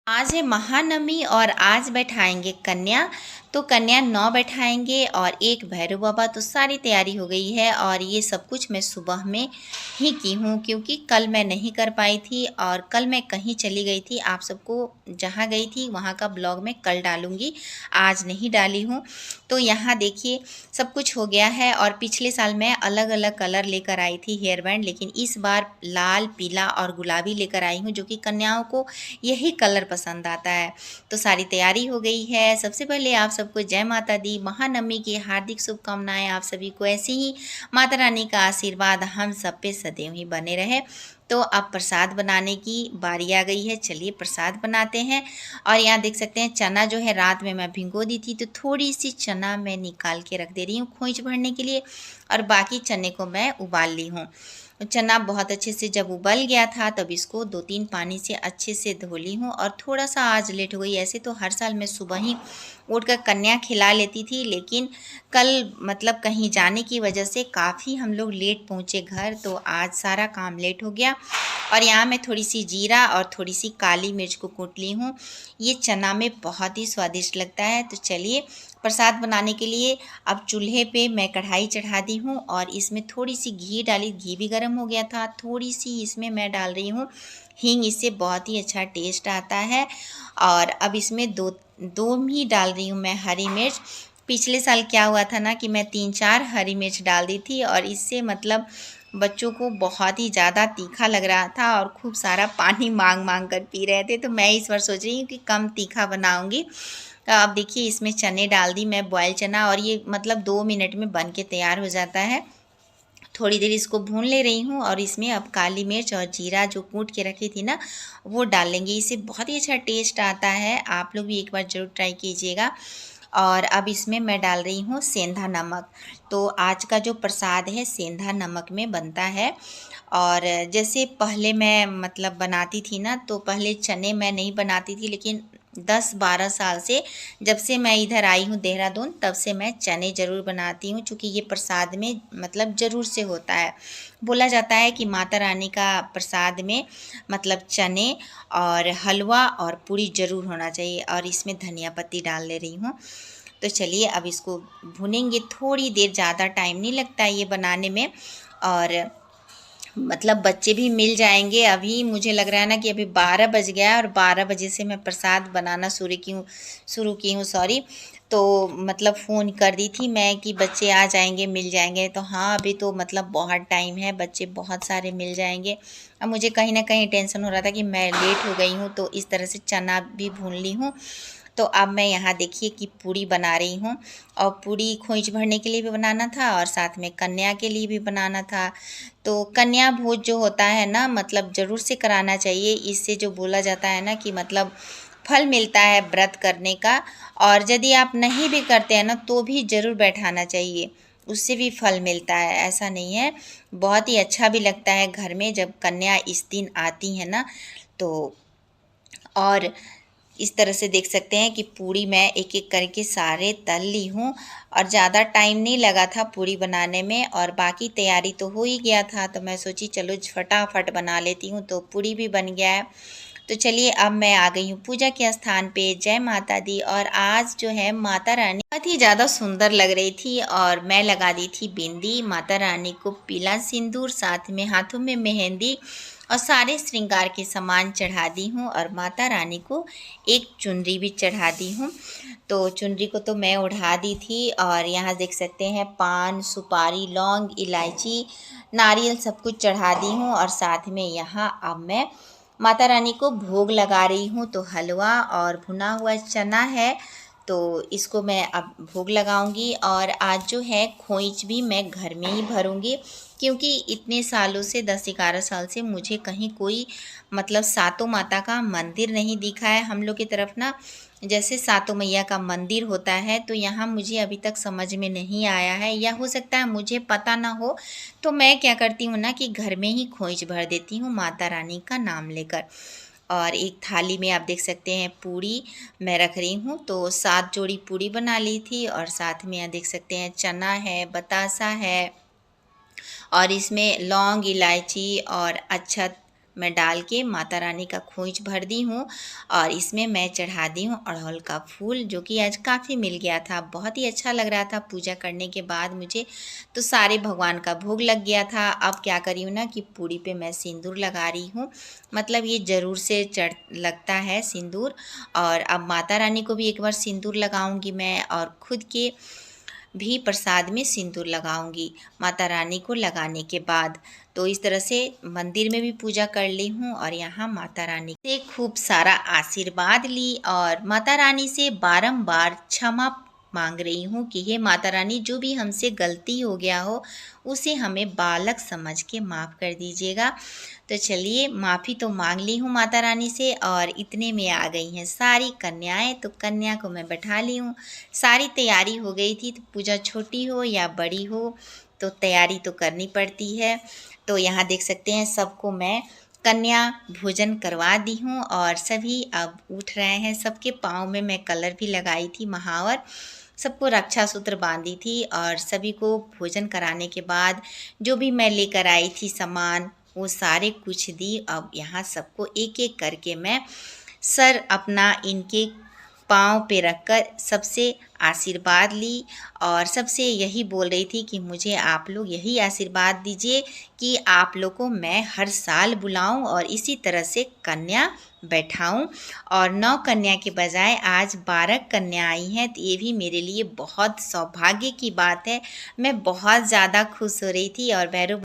आज है महानवमी और आज बैठाएंगे कन्या। तो कन्या 9 बैठाएंगे और एक भैरव बाबा। तो सारी तैयारी हो गई है और ये सब कुछ मैं सुबह में ही की हूँ क्योंकि कल मैं नहीं कर पाई थी और कल मैं कहीं चली गई थी। आप सबको जहाँ गई थी वहाँ का ब्लॉग मैं कल डालूँगी, आज नहीं डाली हूँ। तो यहाँ देखिए सब कुछ हो गया है और पिछले साल मैं अलग अलग कलर लेकर आई थी हेयर बैंड, लेकिन इस बार लाल, पीला और गुलाबी लेकर आई हूँ जो कि कन्याओं को यही कलर पसंद आता है। तो सारी तैयारी हो गई है। सबसे पहले आप सबको जय माता दी, महानवमी की हार्दिक शुभकामनाएं। आप सभी को ऐसे ही माता रानी का आशीर्वाद हम सब पे सदैव ही बने रहे। तो अब प्रसाद बनाने की बारी आ गई है, चलिए प्रसाद बनाते हैं। और यहाँ देख सकते हैं चना जो है रात में मैं भिगो दी थी, तो थोड़ी सी चना मैं निकाल के रख दे रही हूँ खोइच भरने के लिए और बाकी चने को मैं उबाल ली हूँ। चना बहुत अच्छे से जब उबल गया था तब इसको 2-3 पानी से अच्छे से धो ली हूँ और थोड़ा सा आज लेट हो गई। ऐसे तो हर साल मैं सुबह ही उठकर कन्या खिला लेती थी, लेकिन कल मतलब कहीं जाने की वजह से काफ़ी हम लोग लेट पहुँचे घर, तो आज सारा काम लेट हो गया। और यहाँ मैं थोड़ी सी जीरा और थोड़ी सी काली मिर्च को कूट ली हूँ। ये चना में बहुत ही स्वादिष्ट लगता है। तो चलिए प्रसाद बनाने के लिए अब चूल्हे पे मैं कढ़ाई चढ़ा दी हूँ और इसमें थोड़ी सी घी डाली, घी भी गर्म हो गया था। थोड़ी सी इसमें मैं डाल रही हूँ हींग, इससे बहुत ही अच्छा टेस्ट आता है। और अब इसमें दो दो ही डाल रही हूँ मैं हरी मिर्च। पिछले साल क्या हुआ था ना कि मैं 3-4 हरी मिर्च डाल दी थी और इससे मतलब बच्चों को बहुत ही ज़्यादा तीखा लग रहा था और खूब सारा पानी मांग मांग कर पी रहे थे। तो मैं इस बार सोच रही हूँ कि कम तीखा बनाऊँगी। अब देखिए इसमें चने डाल दी मैं, बॉयल चना, और ये मतलब 2 मिनट में बन के तैयार हो जाता है। थोड़ी देर इसको भून ले रही हूँ और इसमें अब काली मिर्च और जीरा जो कूट के रखी थी ना वो डाल लेंगे। इससे बहुत ही अच्छा टेस्ट आता है, आप लोग भी एक बार ज़रूर ट्राई कीजिएगा। और अब इसमें मैं डाल रही हूँ सेंधा नमक। तो आज का जो प्रसाद है सेंधा नमक में बनता है। और जैसे पहले मैं मतलब बनाती थी ना, तो पहले चने मैं नहीं बनाती थी, लेकिन 10-12 साल से जब से मैं इधर आई हूँ देहरादून तब से मैं चने ज़रूर बनाती हूँ, क्योंकि ये प्रसाद में मतलब ज़रूर से होता है। बोला जाता है कि माता रानी का प्रसाद में मतलब चने और हलवा और पूरी ज़रूर होना चाहिए। और इसमें धनिया पत्ती डाल ले रही हूँ। तो चलिए अब इसको भुनेंगे थोड़ी देर, ज़्यादा टाइम नहीं लगता है ये बनाने में। और मतलब बच्चे भी मिल जाएंगे। अभी मुझे लग रहा है ना कि अभी 12 बज गया है और 12 बजे से मैं प्रसाद बनाना शुरू की हूँ सॉरी। तो मतलब फ़ोन कर दी थी मैं कि बच्चे आ जाएंगे, मिल जाएंगे। तो हाँ अभी तो मतलब बहुत टाइम है, बच्चे बहुत सारे मिल जाएंगे। अब मुझे कहीं ना कहीं टेंशन हो रहा था कि मैं लेट हो गई हूँ, तो इस तरह से चना भी भून ली हूँ। तो अब मैं यहाँ देखिए कि पूड़ी बना रही हूँ, और पूड़ी खोइच भरने के लिए भी बनाना था और साथ में कन्या के लिए भी बनाना था। तो कन्या भोज जो होता है ना मतलब ज़रूर से कराना चाहिए। इससे जो बोला जाता है ना कि मतलब फल मिलता है व्रत करने का। और यदि आप नहीं भी करते हैं ना तो भी ज़रूर बैठाना चाहिए, उससे भी फल मिलता है, ऐसा नहीं है। बहुत ही अच्छा भी लगता है घर में जब कन्या इस दिन आती है ना। तो और इस तरह से देख सकते हैं कि पूड़ी मैं एक एक करके सारे तल ली हूँ और ज़्यादा टाइम नहीं लगा था पूड़ी बनाने में, और बाकी तैयारी तो हो ही गया था। तो मैं सोची चलो फटाफट बना लेती हूँ, तो पूड़ी भी बन गया है। तो चलिए अब मैं आ गई हूँ पूजा के स्थान पे। जय माता दी। और आज जो है माता रानी बहुत ही ज़्यादा सुंदर लग रही थी और मैं लगा दी थी बिंदी। माता रानी को पीला सिंदूर, साथ में हाथों में मेहंदी और सारे श्रृंगार के सामान चढ़ा दी हूँ, और माता रानी को एक चुनरी भी चढ़ा दी हूँ। तो चुनरी को तो मैं उड़ा दी थी। और यहाँ देख सकते हैं पान, सुपारी, लौंग, इलायची, नारियल सब कुछ चढ़ा दी हूँ। और साथ में यहाँ अब मैं माता रानी को भोग लगा रही हूँ। तो हलवा और भुना हुआ चना है, तो इसको मैं अब भोग लगाऊंगी। और आज जो है खोइच भी मैं घर में ही भरूंगी, क्योंकि इतने सालों से 10-11 साल से मुझे कहीं कोई मतलब सातों माता का मंदिर नहीं दिखा है। हम लोग की तरफ ना जैसे सातों मैया का मंदिर होता है, तो यहाँ मुझे अभी तक समझ में नहीं आया है, या हो सकता है मुझे पता ना हो। तो मैं क्या करती हूँ ना कि घर में ही खोइच भर देती हूँ माता रानी का नाम लेकर। और एक थाली में आप देख सकते हैं पूड़ी मैं रख रही हूँ। तो 7 जोड़ी पूड़ी बना ली थी, और साथ में यहाँ देख सकते हैं चना है, बतासा है, और इसमें लौंग, इलायची और अक्षत मैं डाल के माता रानी का खोंच भर दी हूँ और इसमें मैं चढ़ा दी हूँ अड़हुल का फूल, जो कि आज काफ़ी मिल गया था। बहुत ही अच्छा लग रहा था पूजा करने के बाद मुझे, तो सारे भगवान का भोग लग गया था। अब क्या करी हूँ ना कि पूड़ी पे मैं सिंदूर लगा रही हूँ, मतलब ये ज़रूर से लगता है सिंदूर। और अब माता रानी को भी एक बार सिंदूर लगाऊंगी मैं, और खुद के भी प्रसाद में सिंदूर लगाऊंगी माता रानी को लगाने के बाद। तो इस तरह से मंदिर में भी पूजा कर ली हूँ और यहाँ माता रानी से खूब सारा आशीर्वाद ली और माता रानी से बारंबार क्षमा मांग रही हूँ कि हे माता रानी, जो भी हमसे गलती हो गया हो उसे हमें बालक समझ के माफ़ कर दीजिएगा। तो चलिए, माफ़ी तो मांग ली हूँ माता रानी से और इतने में आ गई हैं सारी कन्याएं। तो कन्या को मैं बैठा ली हूँ, सारी तैयारी हो गई थी। तो पूजा छोटी हो या बड़ी हो तो तैयारी तो करनी पड़ती है। तो यहाँ देख सकते हैं सबको मैं कन्या भोजन करवा दी हूँ और सभी अब उठ रहे हैं। सबके पाँव में मैं कलर भी लगाई थी, महावर, सबको रक्षा सूत्र बांधी थी और सभी को भोजन कराने के बाद जो भी मैं लेकर आई थी सामान वो सारे कुछ दी। अब यहाँ सबको एक एक करके मैं सर अपना इनके पाँव पे रखकर सबसे आशीर्वाद ली और सबसे यही बोल रही थी कि मुझे आप लोग यही आशीर्वाद दीजिए कि आप लोग को मैं हर साल बुलाऊं और इसी तरह से कन्या बैठाऊं। और 9 कन्या के बजाय आज 12 कन्या आई हैं, तो ये भी मेरे लिए बहुत सौभाग्य की बात है। मैं बहुत ज़्यादा खुश हो रही थी और भैरव